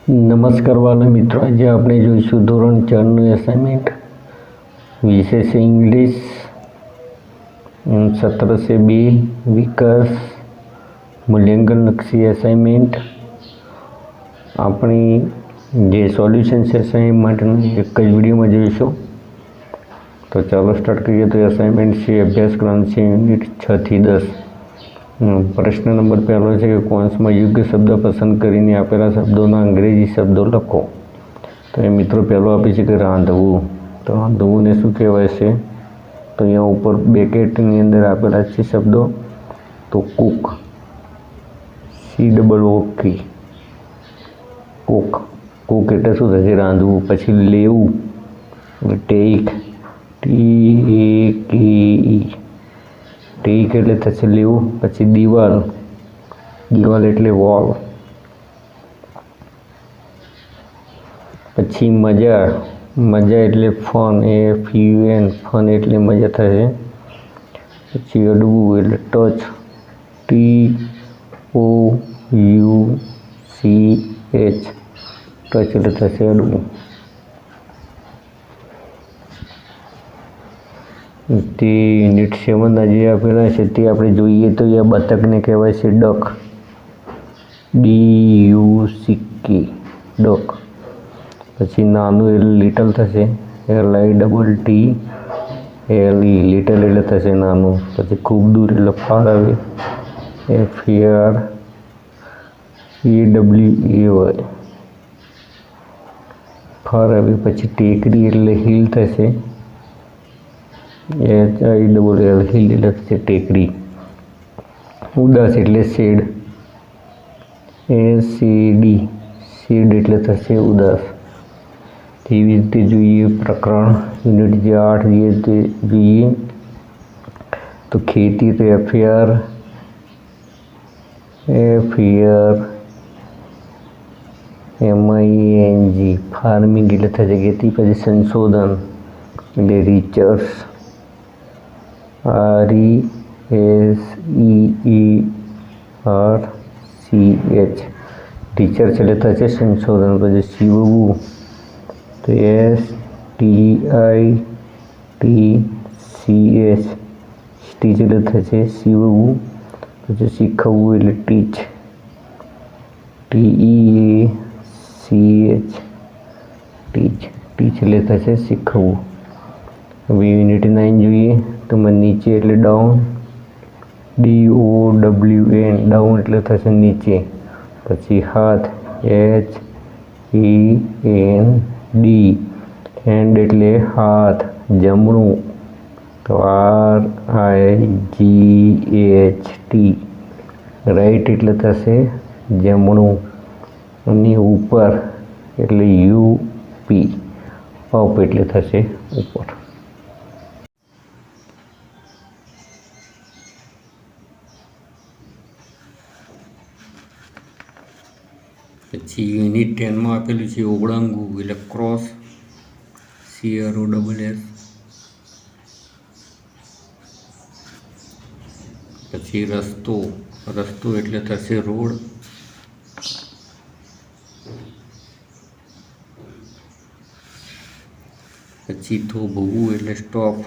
નમસ્કાર વાલા મિત્રો, આજે આપણે જોઈશું ધોરણ 4નું એસાઇનમેન્ટ. વિષય છે ઇંગ્લિશ. સત્ર છે 2 વિકાસ મૂલ્યાંકનલક્ષી એસાઇનમેન્ટ. આપણી જે સોલ્યુશન છે એસાઇનમેન્ટ માટેનું એક જ વિડીયોમાં જોઈશું. તો ચાલો સ્ટાર્ટ કરીએ. તો એસાઇનમેન્ટ છે અભ્યાસક્રમ છે યુનિટ 6 થી 10. પ્રશ્ન નંબર પહેલો છે કે કૌંસમાં યોગ્ય શબ્દ પસંદ કરીને આપેલા શબ્દોના અંગ્રેજી શબ્દો લખો. તો એ મિત્રો પહેલો આપે છે કે રાંધવું. તો રાંધવુંને શું કહેવાય છે? તો અહીંયા ઉપર બ્રેકેટની અંદર આપેલા છે શબ્દો. તો કુક, COOK, કુક. કુક એટલે શું થશે? રાંધવું. પછી લેવું, ટેક, TAKE, ટેક એટલે થશે લેવું. પછી દિવાલ, દિવાલ એટલે વોલ. પછી મજા, મજા એટલે ફન, FUN, ફન એટલે મજા થશે. પછી અડવું એટલે ટચ, TOUCH, ટચ એટલે થશે અડવું. તે યુનિટ 7 જે આપેલા છે તે આપણે જોઈએ. તો એ બતકને કહેવાય છે ડક, DUCK, ડક. પછી નાનું એટલે લિટલ થશે, LITTLE, લિટલ એટલે થશે નાનું. પછી ખૂબ દૂર એટલે ફાર આવે, FARAWAY, ફાર આવે. પછી ટેકરી એટલે હિલ થશે, HILL, હિલ એટલે થશે ટેકરી. ઉદાસ એટલે શેડ, SHAD, શેડ એટલે થશે ઉદાસ. તેવી રીતે જોઈએ પ્રકરણ યુનિટ જે 8 જે તે જોઈએ. તો ખેતી તો FARMING, ફાર્મિંગ એટલે થશે ખેતી. પછી સંશોધન એટલે રિસર્ચ, RESEARCH, રિસર્ચ એટલે થશે સંશોધન. પછી સીવવું તો STITCH, સ્ટીચ એટલે થશે સીવવું. પછી શીખવવું એટલે ટીચ, TEACH, ટીચ, ટીચ એટલે થશે શીખવવું. હવે યુનિટ 9 જોઈએ. તો નીચે એટલે ડાઉન, DOWN, ડાઉન એટલે થશે નીચે. પછી હાથ, HAND, હેન્ડ એટલે હાથ, જમણું તો RIGHT, રાઈટ એટલે થશે જમણું. અને ઉપર એટલે UP, અપ એટલે થશે ઉપર. પછી યુનિટ 10માં આપેલું છે ઓગળાંગું એટલે ક્રોસ, CROSS. પછી રસ્તો, રસ્તો એટલે થશે રોડ. પછી થોભવું એટલે સ્ટોપ,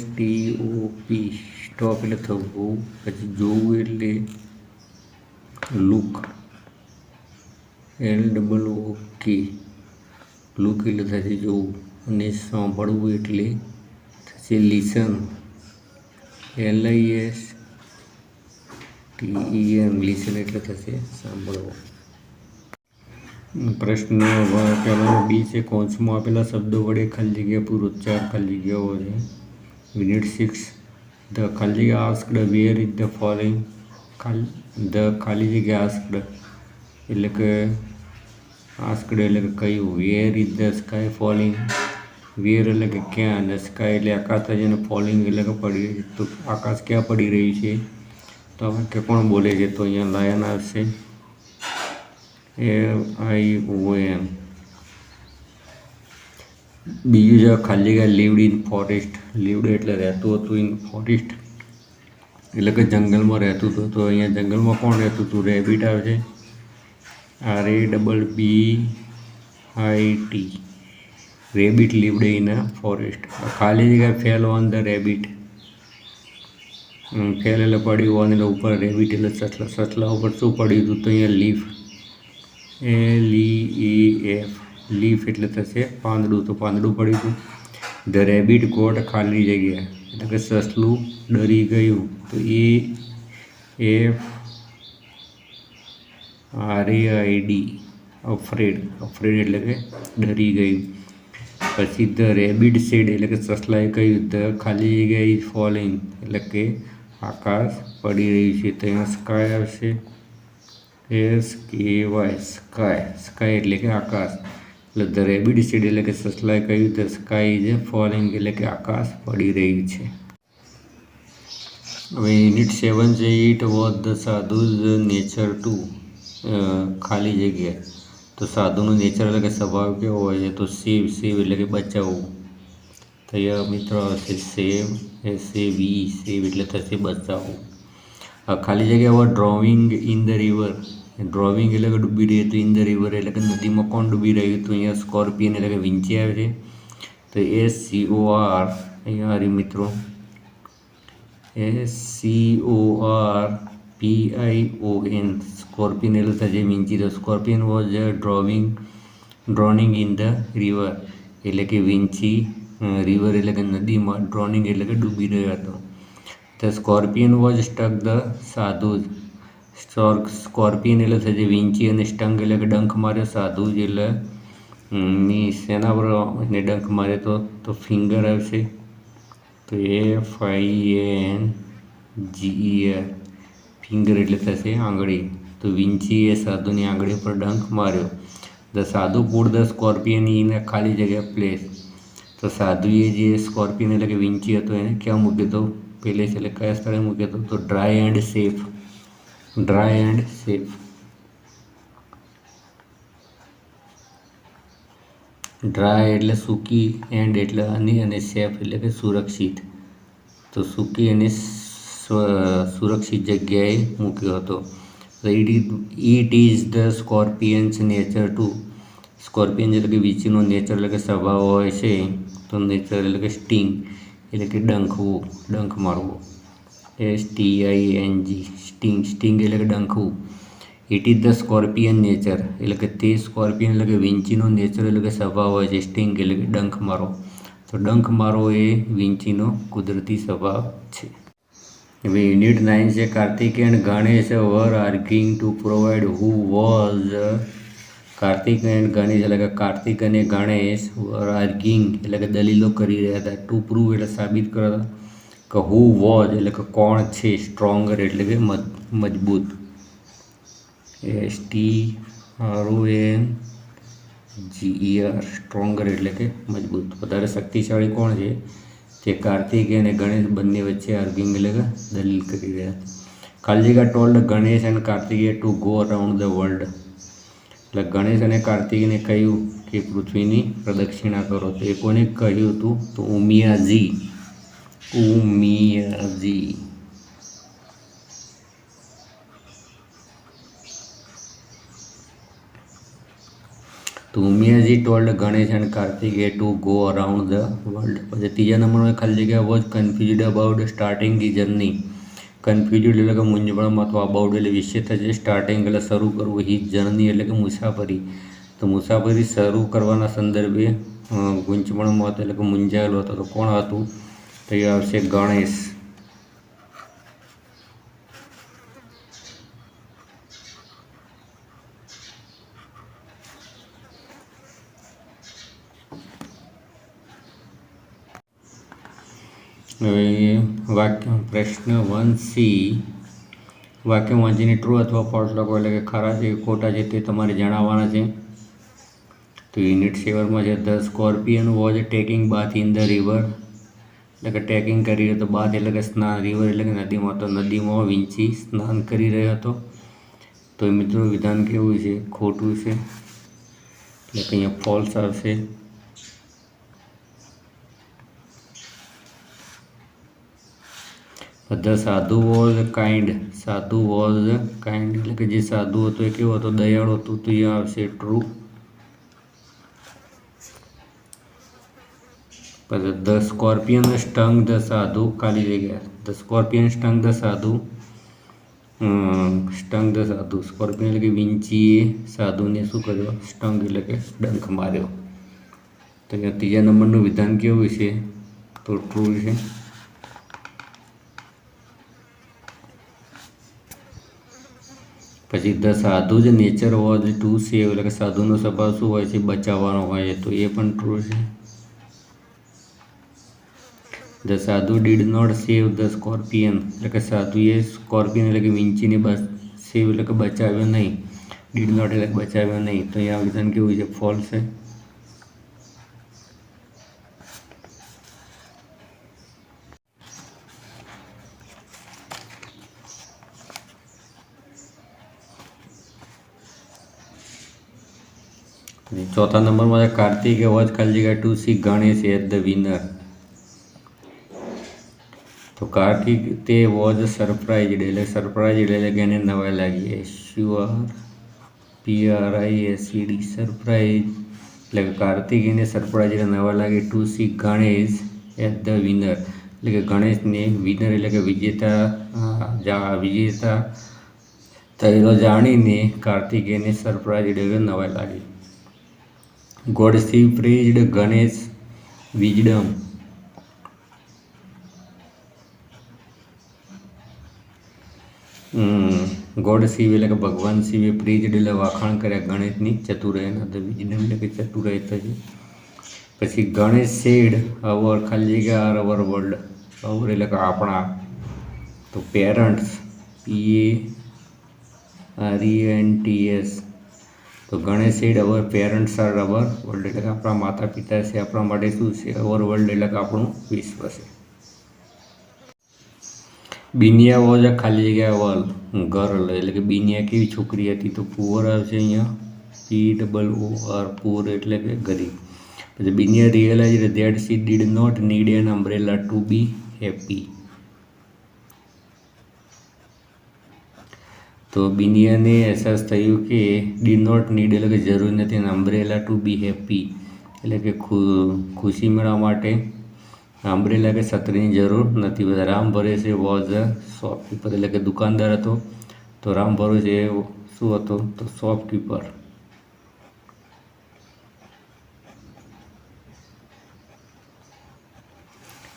STOP, સ્ટોપ એટલે થોભવું. પછી જોવું એટલે લુક, LOOK, લુક એટલે થશે જોવું. અને સાંભળવું એટલે થશે લિસન, LISTEN, લિસન એટલે થશે સાંભળવું. પ્રશ્ન પહેલાનો B છે કૌંસમાં આપેલા શબ્દો વડે ખાલી જગ્યા પૂરો. 4 ખાલી જગ્યાઓ છે. યુનિટ 6 ધ ખાલી જગ્યા asked where is the following, the ખાલી જગ્યા આસ્કડ એટલે કે આસ્કડ એટલે કે કયું, where is the sky falling, where એટલે કે ક્યાં, અને સ્કાય એટલે આકાશ છે, અને ફોલિંગ એટલે કે પડી રહી છે. તો આકાશ ક્યાં પડી રહ્યું છે? તો વાક્ય કોણ બોલે છે? તો અહીંયા લાયન આવશે, LION. બીજું છે ખાલી જગ્યા લીવડ ઇન ફોરેસ્ટ, લીવડ એટલે રહેતું હતું, ઇન ફોરેસ્ટ એટલે કે જંગલમાં રહેતું હતું. તો અહીંયા જંગલમાં કોણ રહેતું હતું? રેબિટ આવે છે. RABBIT. Rabbit lived in a forest. ખાલી જગ્યા fell on the rabbit. Fail એટલે પડ્યું ઓન એટલે ઉપર, રેબિટ એટલે સસલા. સસલા ઉપર શું પડ્યું હતું? તો અહીંયા લીફ, LEAF, લીફ એટલે થશે પાંદડું. તો પાંદડું પડ્યું હતું. ધ રેબિટ ગોટ, ખાલી જગ્યા એટલે કે સસલું ડરી ગયું. તો AFRAID, અફ્રેડ. અફ્રેડ એટલે કે ડરી ગયું. પછી ધ રેબિટ સેડ એટલે કે સસલાએ કહ્યું, ધ ખાલી જગ્યા ઇઝ ફોલિંગ એટલે કે આકાશ પડી રહ્યું છે. તો અહીંયા સ્કાય આવશે, SKY, સ્કાય. સ્કાય એટલે કે આકાશ. એટલે ધ રેબિટ સેડ એટલે કે સસલાએ કહ્યું, ધ સ્કાય ઇઝ ફોલિંગ એટલે કે આકાશ પડી રહ્યું છે. હવે યુનિટ 7 છે, it was the sadhu's nature to, ખાલી જગ્યા. તો સાધુનું નેચર એટલે કે સ્વભાવ કેવો હોય છે? તો સેવ. સેવ એટલે કે બચાવવું. તો અહીંયા મિત્રો હશે સેવ, SAV, સેવ એટલે થશે બચાવવું. ખાલી જગ્યા હવે ડ્રોવિંગ ઇન ધ રિવર. ડ્રોવિંગ એટલે કે ડૂબી રહ્યું હતું. ઇન ધ રિવર એટલે કે નદીમાં કોણ ડૂબી રહ્યું હતું? અહીંયા સ્કોર્પિયન એટલે કે વીંછી આવે છે. તો SCOR અહીંયા આવી મિત્રો, SCORPION, સ્કોર્પિયન એટલે થશે વીંછી. તો scorpion was drowning in the river એટલે કે વીંછી રિવર એટલે કે નદીમાં, ડ્રોનિંગ એટલે કે ડૂબી રહ્યો હતો. The scorpion was stuck the sadhus. Scorpion એટલે થશે વીંછી અને સ્ટંગ એટલે કે ડંખ માર્યો. સાધુજ એટલે ની શેના પર એને ડંખ મારે તો ફિંગર આવશે. તો FINGER, ફિંગર એટલે થશે આંગળી. તો વીંછીએ સાધુની આંગળી પર ડંખ માર્યો. ધ સાધુ put the scorpion in a ખાલી જગ્યા પ્લેસ. તો સાધુએ જે સ્કોર્પિયન એટલે કે વીંછી હતો એને ક્યાં મૂક્યો હતો? પ્લેસ એટલે કયા સ્થળે મૂક્યો હતો? તો dry and safe. Dry and safe. Dry એટલે સૂકી, એન્ડ એટલે અને સેફ એટલે કે સુરક્ષિત. તો સૂકી અને સુરક્ષિત જગ્યાએ મૂક્યો હતો. It is the scorpion's nature to. Scorpion એટલે કે વીંછીનો નેચર એટલે કે સ્વભાવ હોય છે. તો નેચર એટલે કે સ્ટિંગ એટલે કે ડંખવું, ડંખ મારવું. STING, sting. સ્ટિંગ એટલે કે ડંખવું. It is the scorpion nature એટલે કે તે સ્કોર્પિયન એટલે કે વીંછીનો નેચર એટલે કે સ્વભાવ હોય છે. સ્ટિંગ એટલે કે ડંખ મારો. તો ડંખ મારો એ વીંછીનો કુદરતી સ્વભાવ છે. હવે યુનિટ 9 છે, Kartik and Ganesh were arguing to provide who was. Kartik and Ganesh એટલે કે કાર્તિક અને ગણેશ વર આર્ગિંગ એટલે કે દલીલો કરી રહ્યા હતા. ટુ પ્રૂવ એટલે સાબિત કરતા કે હુ વોઝ એટલે કે કોણ છે. સ્ટ્રોંગર એટલે કે મજબૂત. STRONGER, સ્ટ્રોંગર એટલે કે મજબૂત. વધારે શક્તિશાળી કોણ છે? તે કાર્તિક અને ગણેશ બંને વચ્ચે આર્ગિંગ એટલે કે દલીલ કરી રહ્યા હતા. ખાલી જગ્યા told Ganesh and Kartikey to go around the world. એટલે ગણેશ અને કાર્તિકને કહ્યું કે પૃથ્વીની પ્રદક્ષિણા કરો. તો એ કોને કહ્યું હતું? તો ઉમિયાજી. તો Umiyaji told Ganesh and Kartikey to go around the world. પછી ત્રીજા નંબરમાં ખાલી જગ્યા was confused about starting the journey. Confused એટલે કે મૂંઝવણમાં, તો અબાઉટ એટલે વિશે થશે. સ્ટાર્ટિંગ એટલે શરૂ કરવું. હિઝ જર્ની એટલે કે મુસાફરી. તો મુસાફરી શરૂ કરવાના સંદર્ભે ગૂંચવણમાં હતો એટલે કે મૂંઝાયેલો હતો. તો કોણ હતું? તો એ આવશે ગણેશ. હવે વાક્ય પ્રશ્ન 1C, વાક્ય વાંચીને ટ્રુ અથવા ફોલ્સ લખો એટલે કે ખરા છે ખોટા છે તે તમારે જણાવવાના છે. તો યુનિટ 7માં છે, the scorpion was taking bath in the river એટલે કે ટેકિંગ કરી રહ્યો હતો. બાથ એટલે કે સ્નાન, રિવર એટલે કે નદીમાં. તો નદીમાં વીંછી સ્નાન કરી રહ્યો હતો. તો મિત્રો વિધાન કેવું છે? ખોટું છે એટલે કે અહીંયા ફોલ્સ આવશે. ધ સાધુ વોઝ કાઇન્ડ. સાધુ વોઝ કાઇન્ડ એટલે કે જે સાધુ હતો એ કેવો હતો? દયાળુ હતો. તો અહીંયા આવશે ટ્રુ. પછી ધ સ્કોર્પિયન સ્ટંગ ધ સાધુ, ખાલી જગ્યા. ધ સ્કોર્પિયન સ્ટંગ ધ સાધુ. સ્ટંગ ધ સાધુ. સ્કોર્પિયન એટલે કે વિંચીએ સાધુને શું કર્યો? સ્ટંગ એટલે કે ડંખ માર્યો. તો અહીંયા ત્રીજા નંબરનું વિધાન કેવું છે? તો ટ્રુ છે. પછી ધ સાધુ જ નેચર વોઝ ટુ સેવ એટલે કે સાધુનો સ્વભાવ શું હોય છે? બચાવવાનો હોય. તો એ પણ ટ્રુ છે. The sadhu did not save the scorpion એટલે કે સાધુએ સ્કોર્પિયન એટલે કે વિંચીને સેવ એટલે કે બચાવ્યો નહીં. ડીડ નોટ એટલે બચાવ્યો નહીં. તો અહીંયા વિધાન કેવું છે? ફોલ્સ છે. ચોથા નંબરમાં કાર્તિકે વોઝ ખાલી જગ્યા to see Ganesh as the winner. તો કાર્તિક તે વોઝ સરપ્રાઇઝડ એટલે સરપ્રાઇઝડ એટલે કે એને નવાઈ લાગી. SURPRISED સરપ્રાઇઝ એટલે કે કાર્તિક એને સરપ્રાઇઝ નવા લાગી to see Ganesh as the winner એટલે કે ગણેશને વિનર એટલે કે વિજેતા થયેલો જાણીને કાર્તિકેયને સરપ્રાઇઝ એટલે નવાઈ લાગી. God Shiv praised Ganesh wisdom. God Shiv એટલે કે ભગવાન શિવે પ્રેઝડ એટલે વખાણ કર્યા ગણેશની ચતુરાઈના. વિઝડમ એટલે કે ચતુરાઈ થશે. પછી ગણેશ સેડ અવર ખાલી જગ્યા આર અવર વર્લ્ડ. અવર એટલે કે આપણા. તો પેરેન્ટ્સ PARENTS. તો Ganesh said our parents are our world એટલે કે આપણા માતા પિતા છે આપણા માટે શું છે? અવર વર્લ્ડ એટલે કે આપણું વિશ્વ છે. બિનિયા વોઝ અ ખાલી જગ્યા વર્લ ગર્લ એટલે કે બિનિયા કેવી છોકરી હતી? તો પુઅર આવશે અહીંયા. POOR પુઅર એટલે કે ગરીબ. પછી Binia realize that she did not need an umbrella to be happy. તો બિનિયાને અહેસાસ થયું કે ડીડ નોટ નીડ એટલે કે જરૂર નથી an umbrella to be happy એટલે કે ખુશી મેળવવા માટે અમ્બ્રેલા કે છત્રીની જરૂર નથી. રામ ભરોસે વોઝ અ શોપકીપર એટલે કે દુકાનદાર હતો. તો રામ ભરોસે શું હતો? તો શોપકીપર.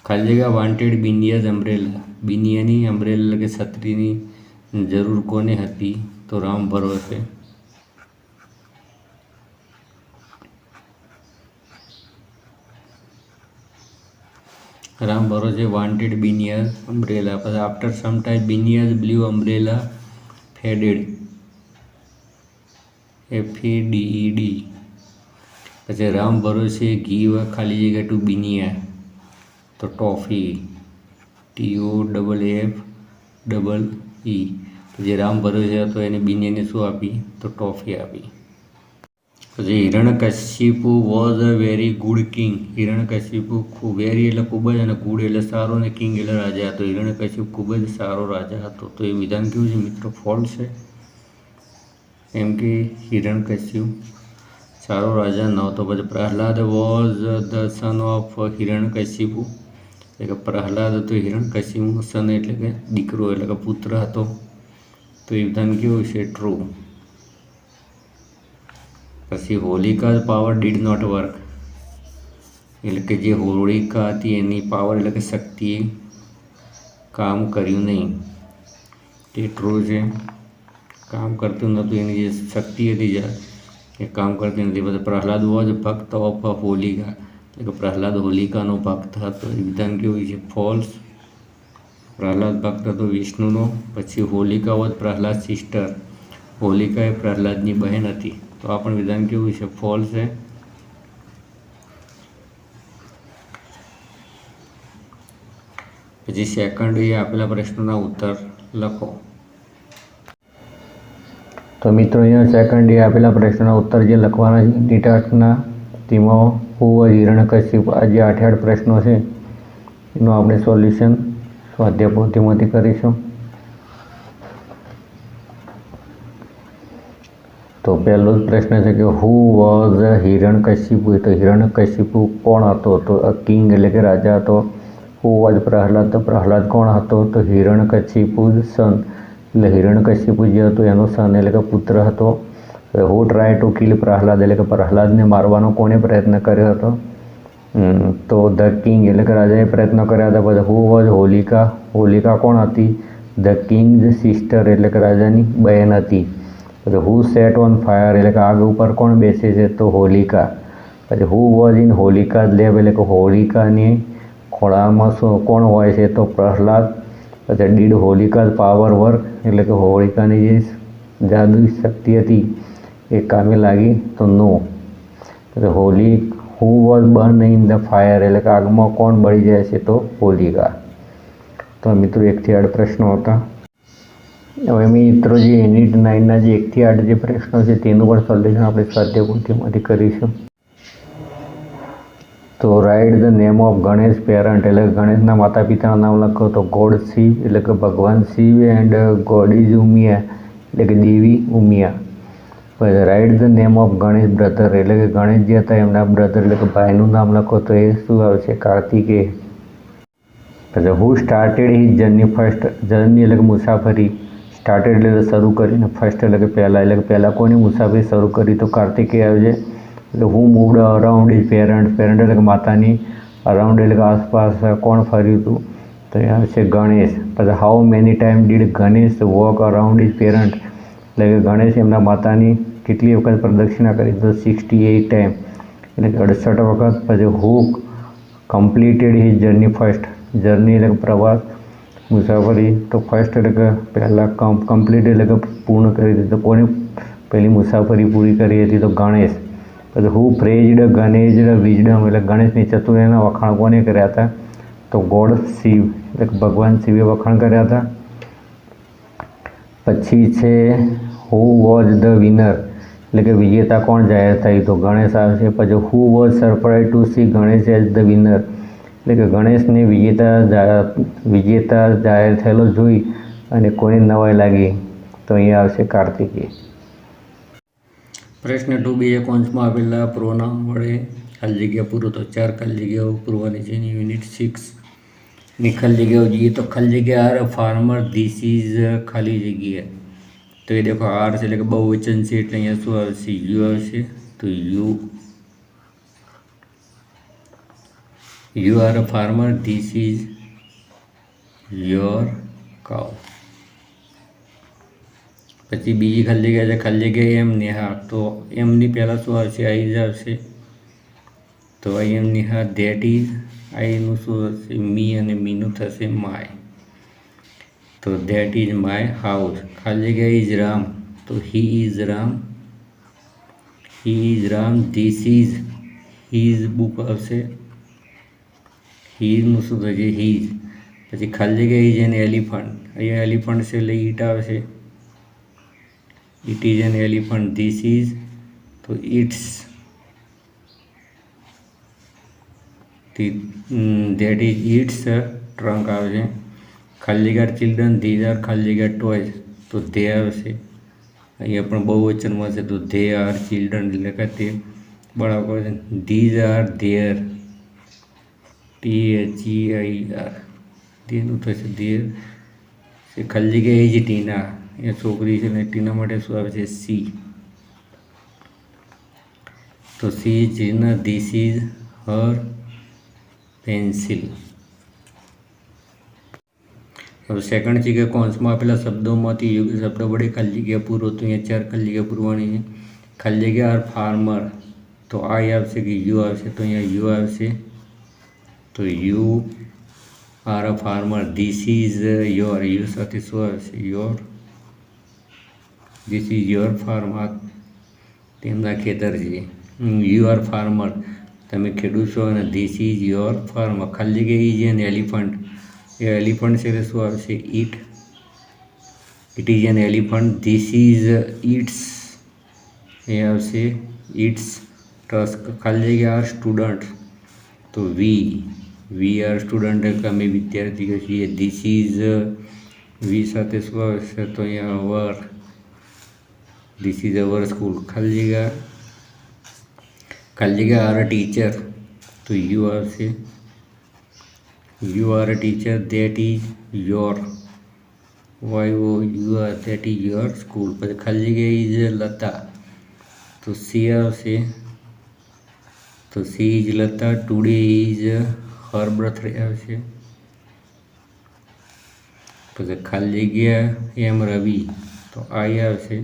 ખાલી જગ્યા વાન્ટેડ બિનિયાઝ અમ્બ્રેલા. બિનિયાની અમ્બ્રેલા એટલે કે છત્રીની જરૂર કોને હતી? તો રામ ભરોસે. રામ ભરોસે વાન્ટેડ બિનિયાઝ અમ્બ્રેલા. પછી after some time Binia's blue umbrella faded. FADED. પછી રામ ભરોસે ગીવ ખાલી જગ્યા ટુ બિનિયા. તો ટોફી. TOFFE. જે રામ ભરોસે હતો એને બિનિયાને શું આપી? તો ટોફી આપી. પછી Hiranyakashipu was a very good king. Hiranyakashipu very એટલે ખૂબ જ અને ગુડ એટલે સારો અને કિંગ એટલે રાજા હતો. હિરણ્યકશિપુ ખૂબ જ સારો રાજા હતો. તો એ વિધાન કેવું છે મિત્રો? ફોલ્સ છે. એમ કે હિરણ્યકશિપુ સારો રાજા ન હતો. પછી Prahlad was the son of Hiranyakashipu એટલે કે પ્રહલાદ હતો હિરણ્યકશિપુનો સન એટલે કે દીકરો એટલે કે પુત્ર હતો. તો એ વિધાન કેવું છે? ટ્રુ. પછી Holika power did not work એટલે કે જે હોલિકા હતી એની પાવર એટલે કે શક્તિએ કામ કર્યું નહીં. તે ટ્રુ છે. કામ કરતું નહોતું. એની જે શક્તિ હતી એ કામ કરતી નથી. પછી પ્રહલાદ વોઝ ભક્ત ઓફ હોલિકા એટલે કે પ્રહલાદ હોલિકાનો ભક્ત હતો. એ વિધાન કેવું છે? ફોલ્સ. પ્રહલાદ ભક્ત હતો વિષ્ણુનો. પછી હોલિકા વોઝ પ્રહલાદ સિસ્ટર. હોલિકા એ પ્રહલાદની બહેન હતી. તો આ પણ વિધાન કેવું છે? ફોલ્સ છે. પછી સેકન્ડ એ આપેલા પ્રશ્નોના ઉત્તર લખો. તો મિત્રો અહીંયા સેકન્ડ એ આપેલા પ્રશ્નોના ઉત્તર જે લખવાના છે ડીટાટના તેમાં હું હિરણ્યકશિપુ આ જે 8 પ્રશ્નો છે એનું આપણે સોલ્યુશન સ્વાધ્યાય પોથીમાંથી કરીશું. તો પહેલો જ પ્રશ્ન છે કે હુ વોઝ હિરણ્યકશિપુ. તો હિરણ્યકશિપુ કોણ હતો? તો અ કિંગ એટલે કે રાજા હતો. Who was Prahlad. તો પ્રહલાદ કોણ હતો? તો હિરણ્યકશિપુ સન, એટલે હિરણ્યકશિપુ જે હતો એનો સન એટલે કે પુત્ર હતો. હુ ટ્રાય ટુ કિલ પ્રહલાદ, એટલે કે પ્રહલાદને મારવાનો કોણે પ્રયત્ન કર્યો હતો? તો ધ કિંગ એટલે કે રાજાએ પ્રયત્ન કર્યા હતા. પછી હુ વોઝ હોલિકા. હોલિકા કોણ હતી? ધ કિંગ સિસ્ટર, એટલે કે રાજાની બહેન હતી. પછી હુ સેટ ઓન ફાયર, એટલે કે આગ ઉપર કોણ બેસે છે? તો હોલિકા. પછી who was in Holika lab, એટલે કે હોલિકાની ખોળામાં કોણ હોય છે? તો પ્રહલાદ. પછી ડીડ હોલિકા પાવર વર્ક, એટલે કે હોલિકાની જે જાદુઈ શક્તિ હતી એ કામે લાગી? તો નો. પછી who was burn in the fire, એટલે કે આગમાં કોણ બળી જાય છે? તો હોલિકા. તો મિત્રો 1 થી 8 પ્રશ્નો હતા. હવે મિત્રો જે યુનિટ 9ના જે 1 થી 8 જે પ્રશ્નો છે તેનું પણ સોલ્યુશન આપણે સ્વાધ્યાય પોથીમાંથી કરીશું. તો write the name of Ganesh parent, એટલે ગણેશના માતા પિતાનું નામ લખો. તો ગોડ શિવ, એટલે કે ભગવાન શિવ, એન્ડ ગોડીઝ ઉમિયા, એટલે કે દેવી ઉમિયા. પછી write the name of Ganesh brother, એટલે કે ગણેશ જે હતા એમના બ્રધર એટલે કે ભાઈનું નામ લખો. તો એ શું આવશે? કાર્તિકેય. પછી who started his journey first. Journey એટલે કે મુસાફરી. સ્ટાર્ટેડ એટલે શરૂ કરીને, ફર્સ્ટ એટલે કે પહેલાં, એટલે કે પહેલાં કોની મુસાફરી શરૂ કરી? તો કાર્તિકેય આવશે. એટલે who moved around his parent. Parent એટલે કે માતાની અરાઉન્ડ એટલે કે આસપાસ કોણ ફર્યું હતું? તો એ આવશે ગણેશ. પછી how many time did Ganesh walk around his parent, એટલે કે ગણેશ એમના માતાની કેટલી વખત પ્રદક્ષિણા કરી? તો 68 ટાઈમ, એટલે કે 68 વખત. પછી who completed his journey first. Journey એટલે કે પ્રવાસ, મુસાફરી. તો ફર્સ્ટ એટલે કે પહેલાં, કમ્પ્લીટ એટલે કે પૂર્ણ કરી હતી. તો કોની પહેલી મુસાફરી પૂરી કરી હતી? તો ગણેશ. પછી હુ પ્રેઝડ ગણેશ વિઝડમ, એટલે ગણેશની ચતુરાઈના વખાણ કોને કર્યા હતા? તો ગોડ શિવ, એટલે કે ભગવાન શિવે વખાણ કર્યા હતા. પછી છે હુ વોઝ ધ વિનર, એટલે કે વિજેતા કોણ જાહેર થઈ? તો ગણેશ આવશે. પછી who was surprise to see Ganesh as the winner, એટલે કે ગણેશને વિજેતા જાહેર થયેલો જોઈ અને કોને નવાઈ લાગી? તો અહીંયા આવશે કાર્તિકેય. પ્રશ્ન 2 બીજા કૌંસમાં આપેલા પ્રોનાઉન વડે ખાલી જગ્યા પૂરો. તો 4 ખાલી જગ્યાઓ પૂરવાની છે. યુનિટ 6 ની ખાલી જગ્યાઓ જોઈએ તો ખાલી જગ્યા આર ફાર્મર, ધીસ ઇઝ ખાલી જગ્યા. તો એ દેખો આર છે એટલે કે બહુવચન છે એટલે અહીંયા શું આવશે? યુ આવશે. તો you are a farmer, this is your cow. પછી બીજી ખાલી જગ્યા છે ખાલી જગ્યા એમ નેહા. તો એમની પહેલાં શું આવશે? આઈ આવશે. તો I M Neha that is. આઈનું શું હશે? મી, અને મીનું થશે માય. તો ધેટ ઇઝ માય હાઉસ. ખાલી જગ્યા ઇઝ રામ. તો he is Ram. He is Ram. This is his book આવશે. હીનું શું થશે? હીઝ. પછી ખાલી જગ્યા ઇઝ એન એલિફન્ટ. અહીંયા એલિફન્ટ છે એટલે ઈટ આવશે. It is an elephant. This is. તો ઇટ્સ. ધેટ ઇઝ ઇટ્સ ટ્રંક આવશે. ખાલી જગ્યા ચિલ્ડ્રન, ધીઝ આર ખાલી જગ્યા ટોયઝ. તો ધે આવશે. અહીંયા પણ બહુવચનમાં છે તો ધે આર ચિલ્ડ્રન, એટલે કે તે બાળકો છે. These are there. THEIR. તેનું થશે ધેર. ખાલી જગ્યા ઇઝ ટીના. એ છોકરી છે ને ટીના માટે શું આવશે? સી. તો she is Tina. This is her pencil. હવે સેકન્ડ છે કે કૌંસમાં આપેલા શબ્દોમાંથી યોગ્ય શબ્દ વડે ખાલી જગ્યા પૂરો. તો અહીંયા 4 ખાલી જગ્યા પૂરવાની છે. ખાલી જગ્યા આર ફાર્મર. તો આઈ આવશે કે યુ આવશે? તો અહીંયા યુ આવશે. તો you are a farmer. This is your. You સાથે શું આવશે? Your. This is your farm. આ તેમના ખેતર છે. You are farmer. તમે ખેડૂત છો અને ધીસ ઇઝ યોર ફાર્મ. ખાલી જગ્યા ઇઝ એન એલિફન્ટ. એ એલિફન્ટ છે એટલે શું આવશે? It. It is an elephant. This is its. એ આવશે ઇટ્સ ટસ્ક. ખાલી જગ્યા આર સ્ટુડન્ટ. તો વી. વી આર સ્ટુડન્ટ એટલે અમે વિદ્યાર્થીઓ છીએ. ધીસ ઇઝ વી સાથે શું આવશે તો અહીંયા our. This is our school. ખાલી જગ્યા આર ટીચર તો યુ આવશે. You are a teacher that is your. Y O U are that is your school. પછી ખાલી જગ્યા ઇઝ લતા તો સી આવશે. તો she is Lata. Today is her birthday આવશે. પછી ખાલી જગ્યા એમ રવિ તો આઈ આવશે.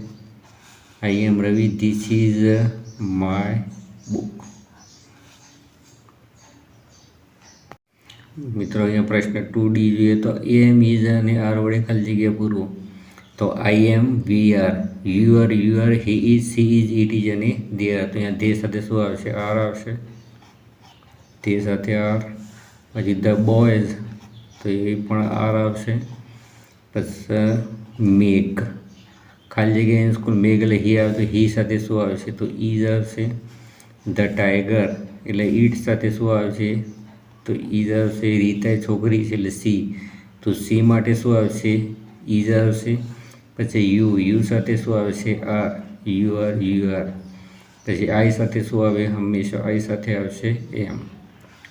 I am Ravi. This is my book. મિત્રો અહીંયા પ્રશ્ન 2D જોઈએ તો એમ ઇઝ અને આર વડે ખાલી જગ્યા પૂરવું. તો I am we are. You are he is she is it is અને દે આર. તો અહીંયા દે સાથે શું આવશે? આર આવશે. તે સાથે આર. પછી ધ બોયઝ તો એ પણ આર આવશે. પછી મેઘ ખાલી જગ્યા સ્કૂલ મેઘ એટલે હી આવે તો હી સાથે શું આવશે? તો ઇઝ આવશે. ધ ટાઈગર એટલે ઈટ સાથે શું આવશે? તો ઇઝ આવશે. રીતા છોકરી છે એટલે સી તો સી માટે શું આવશે? ઇઝ આવશે. પછી યુ સાથે શું આવશે? આર. You R. પછી આઈ સાથે શું આવે? હંમેશા આઈ સાથે આવશે એમ.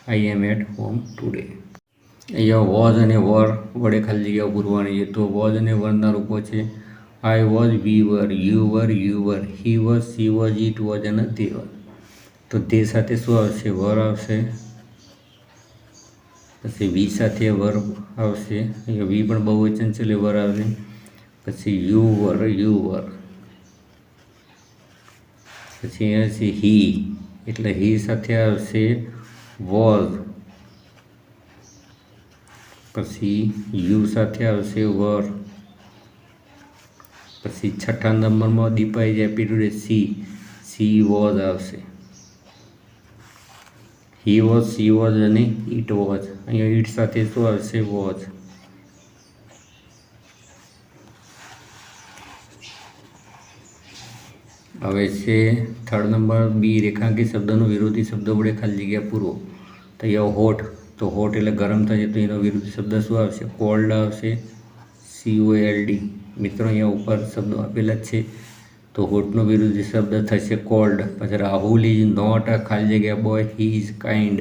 આઈ એમ એટ હોમ ટુડે. અહીંયા વોઝ અને વર વડે ખાલી જગ્યાઓ પૂરવાની છે. તો વોઝ અને વરના રૂપો છે I was, we were, you were, he was, she was, it was અને તે વોઝ. તો તે સાથે શું આવશે? વર આવશે. પછી વી સાથે વર આવશે. અહીંયા વી પણ બહુવચન છે એટલે વર આવશે. પછી યુ વર. પછી અહીંયા છે હી એટલે હી સાથે આવશે વોઝ. પછી યુ સાથે આવશે વર. પછી છઠ્ઠા નંબરમાં દીપાઈ જાય પીરિયડ સી વોઝ આવશે. હી વોઝ, સી વોઝ અને ઇટ વોઝ. અહીંયા ઇટ સાથે શું આવશે? વોઝ. હવે છે થર્ડ નંબર બી. રેખાંકિત શબ્દનો વિરોધી શબ્દ વડે ખાલી જગ્યા પૂરો. તો અહીંયા હોટ તો હોટ એટલે ગરમ થશે તો એનો વિરુદ્ધ શબ્દ શું આવશે? કોલ્ડ આવશે. COLD. મિત્રો અહીંયા ઉપર શબ્દો આપેલા જ છે તો હોટનો વિરુદ્ધ શબ્દ થશે કોલ્ડ. પછી રાહુલ ઇઝ નોટ અ ખાલી જગ્યા બોય, હી ઇઝ કાઇન્ડ.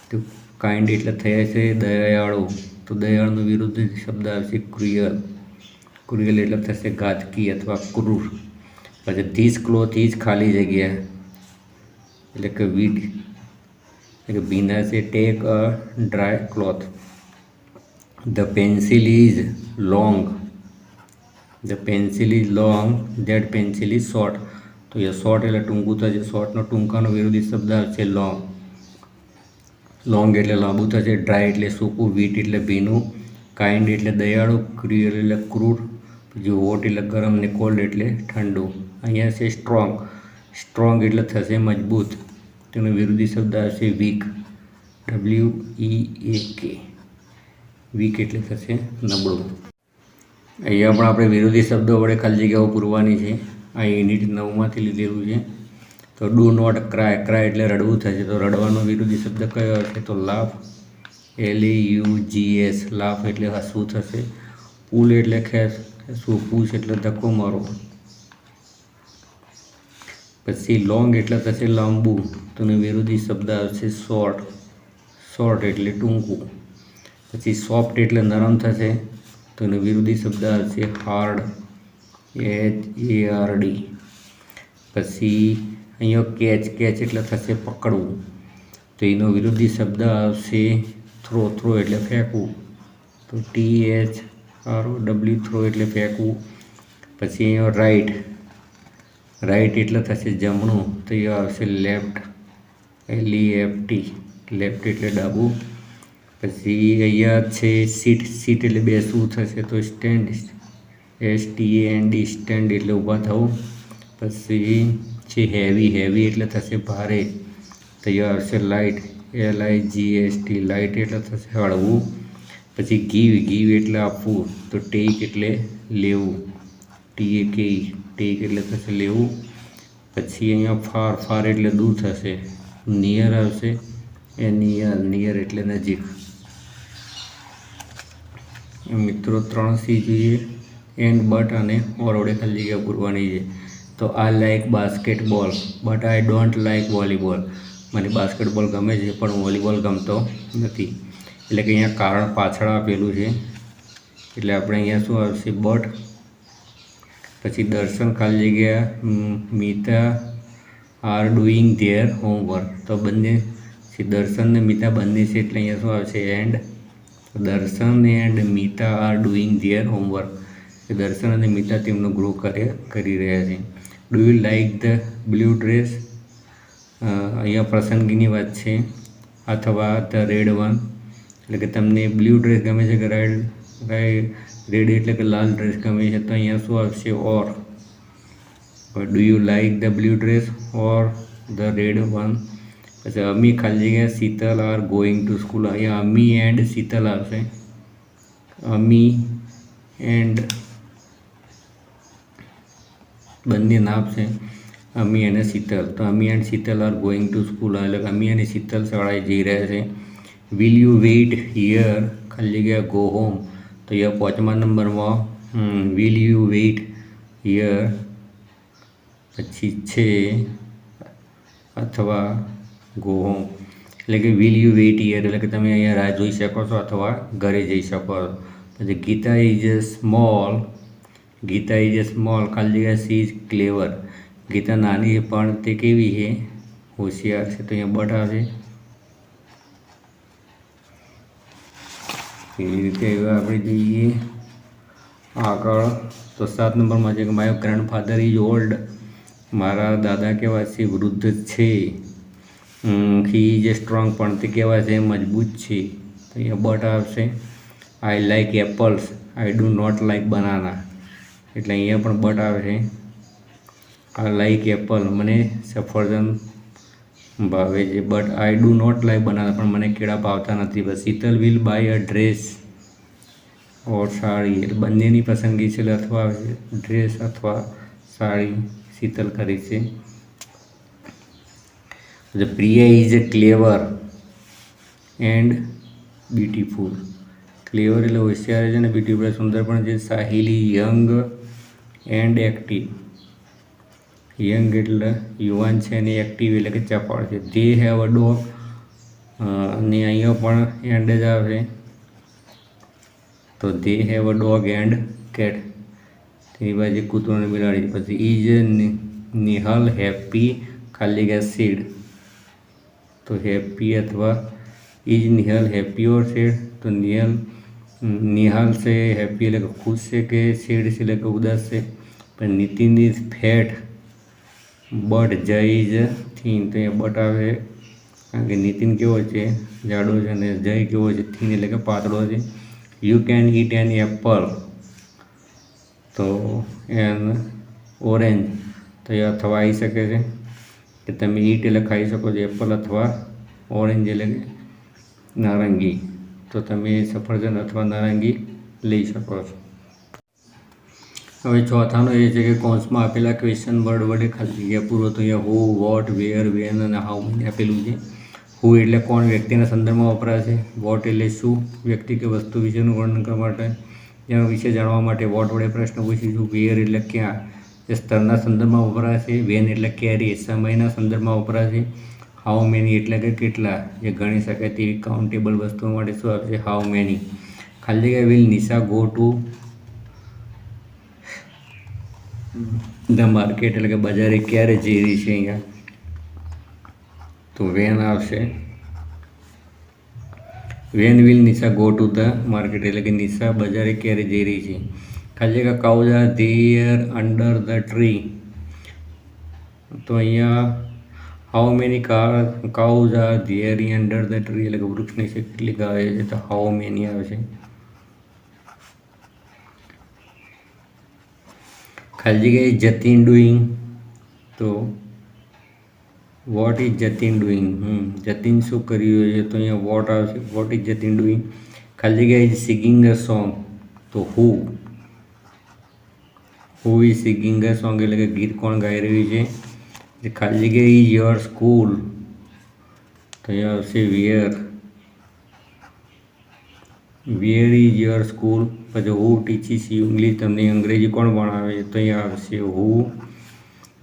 તો કાઇન્ડ એટલે થયા છે દયાળુ તો દયાળુનો વિરુદ્ધ શબ્દ આવશે ક્રુઅલ. ક્રુઅલ એટલે થશે ઘાતકી અથવા ક્રૂર. પછી ધીસ ક્લોથ ઇઝ ખાલી જગ્યા એટલે કે વીટ એટલે કે ભીના છે take a dry cloth. The pencil is long. The pencil is long. That pencil is short. તો એ શોર્ટ એટલે ટૂંકું થશે. શોર્ટનો ટૂંકાનો વિરોધી શબ્દ આવશે લોંગ. લોંગ એટલે લાંબુ થશે. ડ્રાય એટલે સૂકું. વીટ એટલે ભીનું. કાઇન્ડ એટલે દયાળુ. ક્રુઅલ એટલે ક્રૂર. પછી હોટ એટલે ગરમ ને કોલ્ડ એટલે ઠંડુ. અહીંયા છે સ્ટ્રોંગ. સ્ટ્રોંગ એટલે થશે મજબૂત. તેનો વિરોધી શબ્દ આવશે વીક. WEAK. વીક એટલે થશે નબળું. અહીંયા પણ આપણે વિરોધી શબ્દો વડે ખાલી જગ્યાઓ પૂરવાની છે. આ યુનિટ 9માંથી લીધેલું છે. તો ડુ નોટ ક્રાય. ક્રાય એટલે રડવું થશે તો રડવાનો વિરોધી શબ્દ કયો હશે? તો લાફ. LAUGS. લાફ એટલે હસવું થશે. પુલ એટલે ખેંચવું. પૂછ એટલે ધક્કો મારો. પછી લોંગ એટલે થશે લાંબુ તો એનો વિરોધી શબ્દ આવશે શોર્ટ. શોર્ટ એટલે ટૂંકું. પછી સોફ્ટ એટલે નરમ થશે તો એનો વિરોધી શબ્દ આવશે હાર્ડ. HARD. પછી અહીંયા કેચ એટલે થશે પકડવું તો એનો વિરોધી શબ્દ આવશે થ્રો. થ્રો એટલે ફેંકવું તો THROW. થ્રો એટલે ફેંકવું. પછી અહીંયા રાઈટ. રાઈટ એટલે થશે જમણું તો એ આવશે લેફ્ટ. LEFT. લેફ્ટ એટલે ડાબું. પછી અહીંયા છે સીટ. સીટ એટલે બેસવું થશે તો સ્ટેન્ડ. STAND. સ્ટેન્ડ એટલે ઊભા થવું. પછી છે હેવી. હેવી એટલે થશે ભારે તો એ આવશે લાઇટ. LIGHT. લાઇટ એટલે થશે હળવું. પછી ગીવ. ગીવ એટલે આપવું તો ટેક એટલે લેવું. TAK. ટેક એટલે થશે લેવું. પછી અહીંયા ફાર. ફાર એટલે દૂર થશે નિયર આવશે. એ નિયર એટલે નજીક. મિત્રો 3 સી જોઈએ. એન્ડ બટ અને ઓર વડે ખાલી જગ્યા પૂરવાની છે. તો I like basketball but I don't like volleyball. મને બાસ્કેટબોલ ગમે છે પણ વોલીબોલ ગમતો નથી. એટલે કે અહીંયા કારણ પાછળ આપેલું છે, એટલે આપણે અહીંયા શું આવશે? બટ. પછી દર્શન ખાલી જગ્યા Meeta are doing there homework. તો બંને દર્શન ને મિતા બંને છે એટલે અહીંયા શું આવશે? એન્ડ. દર્શન and Mita are doing there homework. દર્શન અને મિતા તેમનો ગૃહ કાર્ય કરી રહ્યા છે. Do you like the blue dress? અહીંયા પ્રસંગીની વાત છે. અથવા ધ રેડ વન, એટલે કે તમને બ્લુ ડ્રેસ ગમે છે કે રેડ એટલે કે લાલ ડ્રેસ ગમે છે. તો અહીંયા શું આવશે? Or. Do you like the blue dress or the red one? પછી અમી ખાલી જગ્યા Shital are going to school. અહીંયા અમી એન્ડ શીતલ આવશે. અમી એન્ડ બંને નામ છે, અમી અને શીતલ. તો Ami and Shital are going to school, એટલે અમી અને શીતલ શાળાએ જઈ રહ્યા છે. વિલ યુ વેઇટ હિયર ખાલી જગ્યા ગો હોમ? તો અહીંયા 5મા નંબરમાં વિલ યુ વેઇટ હિયર પછી છે અથવા ગો હોમ, એટલે કે વિલ યુ વેઇટ હિયર એટલે કે તમે અહીંયા રાહ જોઈ શકો છો અથવા ઘરે જઈ શકો છો. પછી ગીતા ઇઝ સ્મોલ ખાલી જગ્યા સી ઇઝ ક્લેવર. ગીતા નાની છે પણ તે કેવી છે? હોશિયાર છે. તો અહીંયા બટ આવે. એવી રીતે આપણે જઈએ આગળ. તો 7 નંબરમાં છે કે માય ગ્રાન્ડફાધર ઇઝ ઓલ્ડ. મારા દાદા કેવા છે? વૃદ્ધ છે. હી ઇઝ સ્ટ્રોંગ પણ તે કેવા છે? મજબૂત છે. તો અહીંયા બટ આવશે. I like apples I do not like banana, એટલે અહીંયા પણ બટ આવે છે. આઈ લાઈક એપલ મને સફરજન ભાવે છે. But I do not like banana પણ મને કેળા ભાવતા નથી. બસ Shital will buy a dress or sari, એટલે બંનેની પસંદગી છે અથવા ડ્રેસ અથવા સાડી શીતલ કરી છે. Priya is a clever and beautiful. Clever એટલે હોશિયાર છે ને બ્યુટીફુલ સુંદર પણ છે. Sahili young and active. Young એટલે યુવાન છે અને એક્ટિવ એટલે કે ચપળ છે. ધે હેવ અ ડોગ, અને અહીંયા પણ એન્ડ જ આવે. તો they have a dog and cat. તેની બાજુ કૂતરો અને બિલાડી. પછી ઇઝ નિહલ હેપી ખાલી ગયા સેડ. તો હેપી અથવા ઇઝ નિહલ હેપી ઓર સેડ? તો નિહાલ છે હેપી એટલે કે ખુશ છે કે સેડ છે એટલે કે ઉદાસ છે. પણ નીતિન ઇઝ ફેટ બટ જય ઇઝ થીન. તો એ બટ આવે કારણ કે નીતિન કેવો છે? જાડો છે અને જય કેવો છે? થીન એટલે કે પાતળો છે. You can eat an apple, તો એન ઓરેન્જ. તો એ અથવા આવી શકે છે કે તમે ઈટ એટલે ખાઈ શકો છો એપલ અથવા ઓરેન્જ એટલે કે નારંગી. તો તમે સફરજન અથવા નારંગી લઈ શકો છો. હવે ચોથાનો એ છે કે કૌંસમાં આપેલા ક્વેશ્ચન વર્ડ વડે ખાલી જગ્યા પૂરો. તો અહીંયા હુ, વોટ, વેર, વેન અને હાઉ મેની આપેલું છે. હુ એટલે કોણ? વ્યક્તિના સંદર્ભમાં વપરાશે. વોટ એટલે શું? વ્યક્તિ કે વસ્તુ વિશેનું વર્ણન કરવા માટે, જેના વિશે જાણવા માટે વોટ વડે પ્રશ્ન પૂછીશું. વેર એટલે ક્યાં? એ સ્થળના સંદર્ભમાં વપરાશે. વેન એટલે ક્યારે? સમયના સંદર્ભમાં વપરાશે. હાઉ મેની એટલે કે કેટલા? જે ગણી શકાય તેવી કાઉન્ટેબલ વસ્તુઓ માટે શું આવશે? How many. ખાલી જગ્યા will Nisha go to the market એટલે કે બજારે ક્યારે જઈ રહી છે? અહીંયા તો વેન આવશે. When will Nisha go to the market એટલે કે નિશા બજારે ક્યારે જઈ રહી છે? ખાલી જગ્યા cows are there under the tree. તો અહીંયા how many cows are there under the tree એટલે કે વૃક્ષ નીચે કેટલી ગાયો છે? તો હાઉ મેની આવશે. ખાલી જગ્યાએ જતીન ડુઈંગ. તો what is Jatin doing? Jatin શું કરી રહ્યો છે? તો અહીંયા વોટ આવશે. What is Jatin doing. ખાલી જગ્યાએ ઇઝ સિંગિંગ અ સોંગ. તો who is singing a song એટલે કે ગીત કોણ ગાઈ રહ્યું છે? ખાલી જગ્યાએ ઇઝ યોર સ્કૂલ. તો અહીંયા આવશે વેર ઇઝ યોર સ્કૂલ. પછી હુ ટીચીસ યુ ઇંગ્લિશ, તમને અંગ્રેજી કોણ ભણાવે, તો અહીંયા આવશે હુ.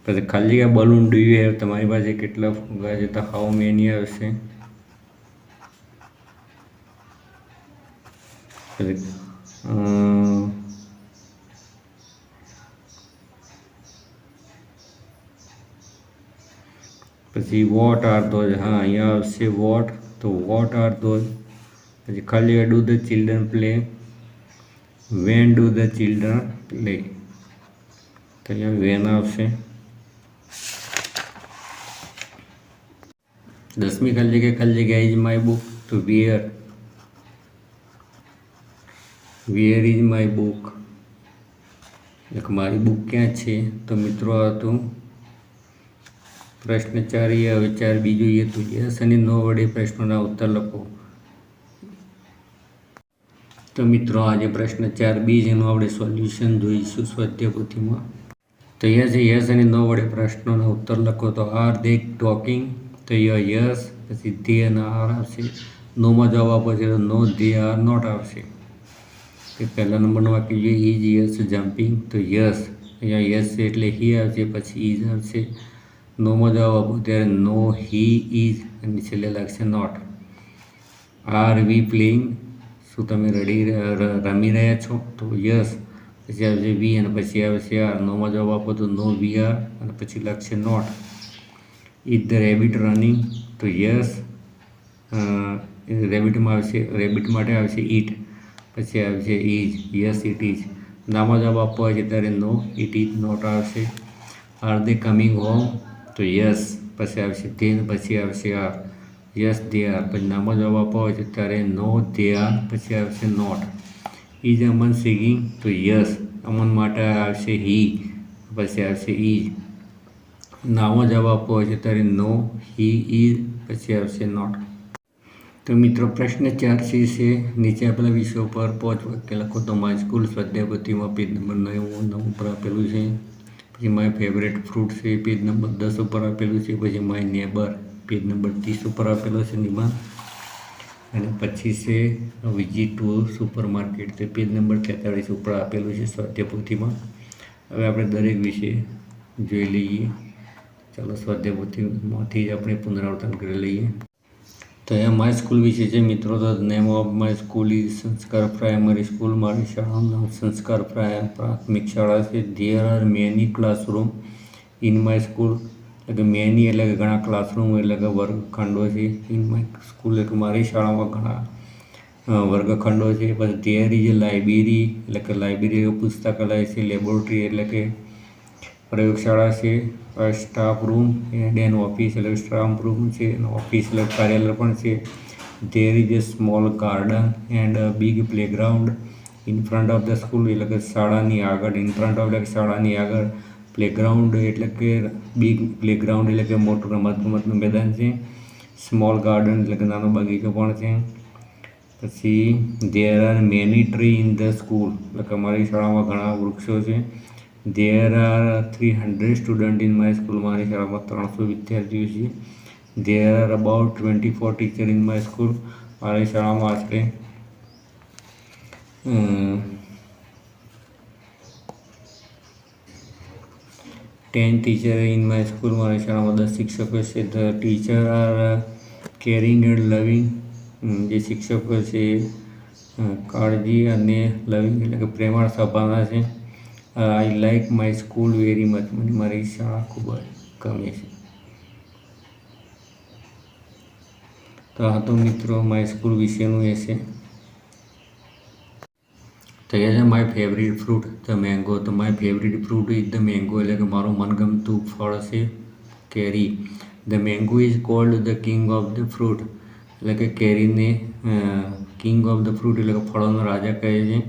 પછી ખાલી જગ્યા બલૂન ડુ યુ હેવ, તમારી પાસે કેટલા ફુગ્ગા છે, તો હાઉ મેની આવશે. પછી વોટ આર ધોઝ, હા અહીંયા આવશે વોટ, તો વોટ આર ધોઝ. પછી ખાલી do the children play, when do the children play, તો અહીંયા વેન આવશે. 10મી ખાલી જગ્યા ઇઝ માય બુક, તો વેર ઇઝ માય બુક, એટલે મારી બુક ક્યાં છે. તો મિત્રો આ હતું પ્રશ્ન 4. હવે 4B જોઈએ. તો યસ અને નો વડે પ્રશ્નોના ઉત્તર લખો. તો મિત્રો આજે પ્રશ્ન 4B જેનું આપણે સોલ્યુશન જોઈશું સ્વાધ્યાય પોથીમાં. તો યસ અને નો વડે પ્રશ્નોના ઉત્તર લખો. તો આર ધે ટોકિંગ, તો યસ. પછી ધે અને આર આવશે. નોમાં જવાબ આપો છે તો નો ધે આર નોટ આવશે. કે પહેલા નંબરનું વાક્ય જોઈએ ઇઝ યસ જમ્પિંગ, તો યસ અહીંયા યસ છે એટલે હી આવશે, પછી ઇઝ આવશે. નોમાં જવાબ આપો ત્યારે નો હી ઇઝ અને છેલ્લે લાગશે નોટ. આર વી પ્લેઇંગ, શું તમે રમી રહ્યા છો, તો યસ. પછી આવશે વી અને પછી આવશે આર. નોમાં જવાબ આપો તો નો વી આર અને પછી લાગશે not. Is the rabbit running, તો યસ. રેબિટ માટે આવશે ઈટ, પછી આવશે ઇઝ, યસ ઇટ ઇઝ. નામાં જવાબ આપવો હોય છે ત્યારે નો ઇટ ઇઝ નોટ આવશે. આર દે કમિંગ હોમ, તો યસ. પછી આવશે ધે, પછી આવશે આર, યસ ધે આર. પછી નામાં જવાબ આપવો હોય છે ત્યારે નો ધે આર, પછી આવશે નોટ. ઇઝ અમન સિંગિંગ, તો યસ. અમન માટે આવશે હી, પછી આવશે ઇઝ. નામાં જવાબ આપવો હોય છે ત્યારે નો હી ઇઝ, પછી આવશે નોટ. તો મિત્રો પ્રશ્ન 4C છે. નીચે આપેલા વિષયો પર 5 વાક્ય લખો. તો માય સ્કૂલ સ્વાધ્યાય પોથીમાં પેજ નંબર 9 ઉપર આપેલું છે. પછી માય ફેવરેટ ફ્રૂટ છે પેજ નંબર 10 ઉપર આપેલું છે. પછી માય નેબર પેજ નંબર 30 ઉપર આપેલો છે નિબંધ. અને પછી છે વિઝિટ ટુ સુપર માર્કેટ, તે પેજ નંબર 43 ઉપર આપેલું છે સ્વાધ્યાય પોથીમાં. હવે આપણે દરેક વિષય જોઈ લઈએ. ચાલો સ્વાધ્યાય પોથીમાંથી જ આપણે પુનરાવર્તન કરી લઈએ. તો અહીંયા માય સ્કૂલ વિશે છે મિત્રો. તો name of my school is સંસ્કાર પ્રાઇમરી સ્કૂલ, મારી શાળાનું નામ સંસ્કાર પ્રાથમિક શાળા છે. There are many classroom in my school, એટલે કે મેની એટલે કે ઘણા, ક્લાસરૂમ એટલે કે વર્ગખંડો છે. ઇન માય સ્કૂલ એટલે કે મારી શાળામાં ઘણા વર્ગખંડો છે. પછી ધેર ઇઝ એ લાઇબ્રેરી એટલે કે લાઇબ્રેરી પુસ્તકાલય છે. લેબોરેટરી એટલે કે પ્રયોગશાળા છે. Staff room and an office એટલે સ્ટાફ રૂમ છે, ઓફિસ એટલે કાર્યાલય પણ છે. There is a small garden and big playground in front of the school એટલે કે શાળાની આગળ. ઇન ફ્રન્ટ ઓફ એટલે શાળાની આગળ. પ્લેગ્રાઉન્ડ એટલે કે બિગ પ્લેગ્રાઉન્ડ એટલે કે મોટું રમતગમતનું મેદાન છે. સ્મોલ ગાર્ડન એટલે કે નાનો બગીચો પણ છે. પછી there are many tree in the school એટલે કે અમારી શાળામાં ઘણા વૃક્ષો છે. There R 300 student in my school, મારી શાળામાં 300 વિદ્યાર્થીઓ છે. There R about 24 teacher in my school, મારી શાળામાં આશરે 10 ટીચર ઇન માય સ્કૂલ, મારી શાળામાં 10 શિક્ષકો છે. The teacher are caring and loving, જે શિક્ષકો છે કાળજી અને લવિંગ એટલે કે પ્રેમાળ સ્વભાવના છે. I like my school very much, મને મારી શાળા ખૂબ જ ગમે છે. તો આ તો મિત્રો માય સ્કૂલ વિશેનું એ છે. તો એ છે my favourite fruit the mango. તો my favourite fruit is the mango એટલે કે મારું મનગમતું ફળ છે કેરી. The mango is called the king of the fruit એટલે કે કેરીને કિંગ ઓફ ધ ફ્રૂટ એટલે કે ફળોનો રાજા કહે છે.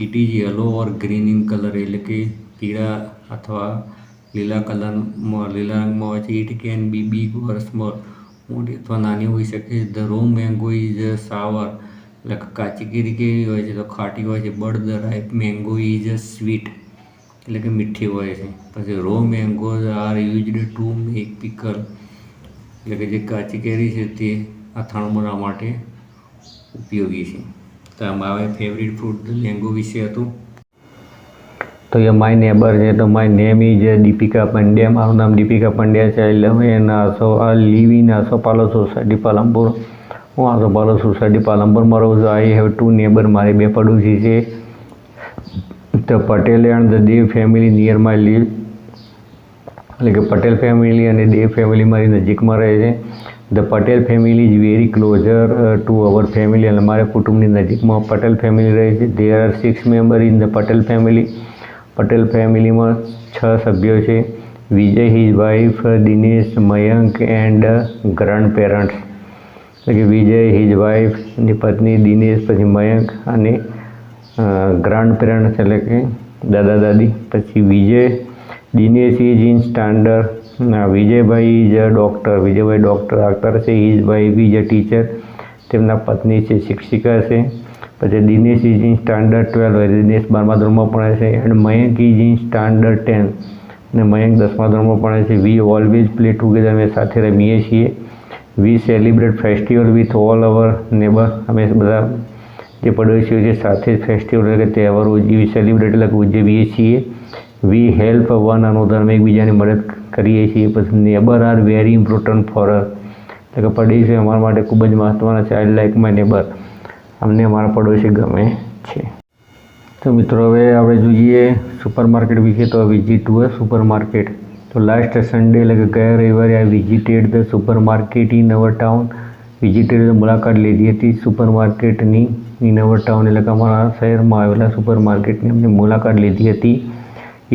It is yellow or green in colour એટલે કે પીળા અથવા લીલા રંગમાં હોય છે. It can be big or small, મોટી અથવા નાની હોઈ શકે. ધ રો મેંગો ઇઝ સાવર એટલે કાચી કેરી કેવી હોય છે તો ખાટી હોય છે. But the ripe mango is sweet એટલે કે મીઠી હોય છે. પછી raw mangoes are used to make pickle એટલે કે જે કાચી કેરી છે તે અથાણું બનાવવા માટે ઉપયોગી છે. તો આ મારા ફેવરિટ ફ્રૂટ મેંગો વિશે હતું. તો એ માય નેબર છે. તો my name is Deepika Pandya. મારું નામ દીપિકા પંડ્યા છે. I live in Asopalav society Palanpur. હું આસોપાલવ સોસાયટી પાલનપુરમાં રહું છું. I have 2 neighbour. મારી 2 પડોશી છે. The Patel and the Dev family near my live. એટલે કે પટેલ ફેમિલી અને દેવ ફેમિલી મારી નજીકમાં રહે છે. The Patel family is very closer to our family. અને મારા કુટુંબની નજીકમાં પટેલ ફેમિલી રહે છે. There are 6 member in the Patel family. Patel ફેમિલીમાં 6 સભ્યો છે. Vijay, his wife, Dinesh, Mayank and grandparents. એટલે કે વિજય, હિઝ વાઇફ, એની પત્ની, દિનેશ, પછી મયંક અને ગ્રાન્ડ પેરેન્ટ્સ એટલે કે દાદા દાદી. પછી Dinesh is in standard. Vijaybhai is a doctor. Vijaybhai doctor છે. His wife is a teacher. તેમના પત્ની છે શિક્ષિકા છે. પછી Dinesh is in standard 12. Dinesh 12મા ધોરણમાં ભણે છે. And Mayank is in standard 10. અને મયંક 10મા ધોરણમાં ભણે છે. We always play together. અમે સાથે રમીએ છીએ. We celebrate festival with all our neighbour. અમે બધા જે પડોશીઓ છે સાથે ફેસ્ટિવલ એટલે કે તહેવારો સેલિબ્રેટ એટલે કે ઉજવીએ છીએ. વી હેલ્પ વન અનોધર. અમે એકબીજાની મદદ કરીએ છીએ. પછી neighbour are very important for us. એટલે કે પડોશી અમારા માટે ખૂબ જ મહત્ત્વના છે. I like my neighbour. અમને અમારા પડોશી ગમે છે. તો મિત્રો હવે આપણે જોઈએ સુપર માર્કેટ વિશે. તો visit to a super market. તો લાસ્ટ સન્ડે એટલે કે ગયા રવિવારે I visited the super market in our town. Visited મુલાકાત લીધી હતી સુપર માર્કેટની ઇન અવર ટાઉન એટલે કે અમારા શહેરમાં આવેલા સુપર માર્કેટની અમને મુલાકાત લીધી હતી.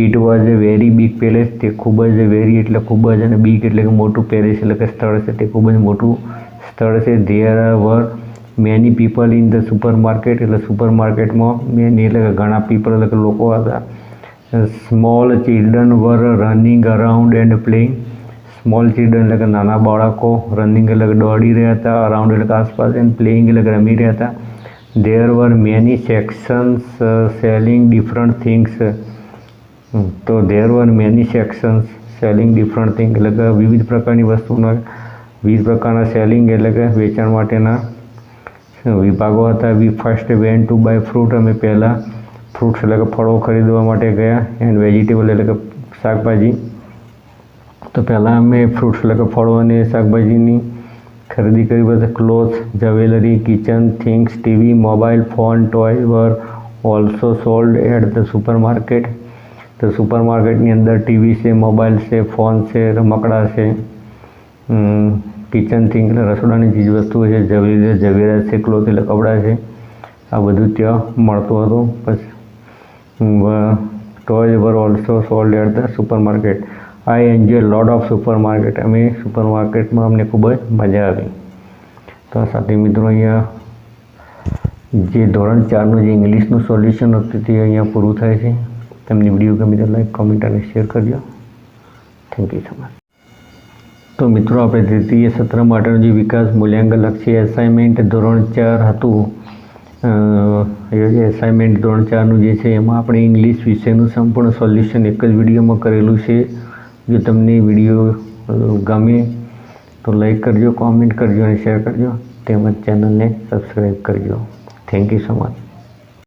It was a very big palace. તે ખૂબ જ વેરી એટલે ખૂબ જ અને બિગ એટલે કે મોટું પેલેસ એટલે કે સ્થળ છે. તે ખૂબ જ મોટું સ્થળ છે. There were many people in the supermarket. એટલે સુપર માર્કેટમાં મેની એટલે કે ઘણા પીપલ એટલે કે લોકો હતા. Small children were running around and playing. Small children એટલે કે નાના બાળકો, રનિંગ એટલે કે દોડી રહ્યા હતા, અરાઉન્ડ એટલે કે આસપાસ, એન્ડ પ્લેઇંગ એટલે કે રમી રહ્યા હતા. There were many sections selling different things. તો there were many sections selling different thing એટલે કે વિવિધ પ્રકારની વસ્તુના વિવિધ પ્રકારના સેલિંગ એટલે કે વેચાણ માટેના વિભાગો હતા. We first went to buy fruit. અમે પહેલાં ફ્રૂટ્સ એટલે કે ફળો ખરીદવા માટે ગયા. એન્ડ વેજીટેબલ એટલે કે શાકભાજી. તો પહેલાં અમે ફ્રૂટ્સ એટલે કે ફળો અને શાકભાજીની ખરીદી કરી. પછી clothes, jewellery, kitchen things, TV, mobile phone, toy were also sold at the supermarket. તો સુપર માર્કેટની અંદર ટીવી છે, મોબાઈલ છે, ફોન છે, રમકડા છે, કિચન થિંગ એટલે રસોડાની ચીજ વસ્તુઓ છે, ઝવેરાત છે, ક્લોથ એટલે કપડાં છે. આ બધું ત્યાં મળતું હતું. પછી toy were also sold at the supermarket. I enjoy lot of supermarket. અમે સુપર માર્કેટમાં અમને ખૂબ જ મજા આવી. તો સાથે મિત્રો અહીંયા જે ધોરણ 4નું જે ઇંગ્લિશનું સોલ્યુશન હતું તે અહીંયા પૂરું થાય છે. તમને વિડીયો ગમે તો લાઈક, કોમેન્ટ અને શેર કરજો. Thank you so much. તો મિત્રો આપણે દ્વિતીય સત્ર માટેનું જે વિકાસ મૂલ્યાંકન લક્ષી એસાઇનમેન્ટ ધોરણ 4 હતું. એસાઇનમેન્ટ ધોરણ 4નું જે છે એમાં આપણે ઇંગ્લિશ વિષયનું સંપૂર્ણ સોલ્યુશન એક જ વિડીયોમાં કરેલું છે. જો તમને વિડીયો ગમે તો લાઈક કરજો, કોમેન્ટ કરજો અને શેર કરજો. તેમજ ચેનલને સબસ્ક્રાઈબ કરજો. Thank you so much.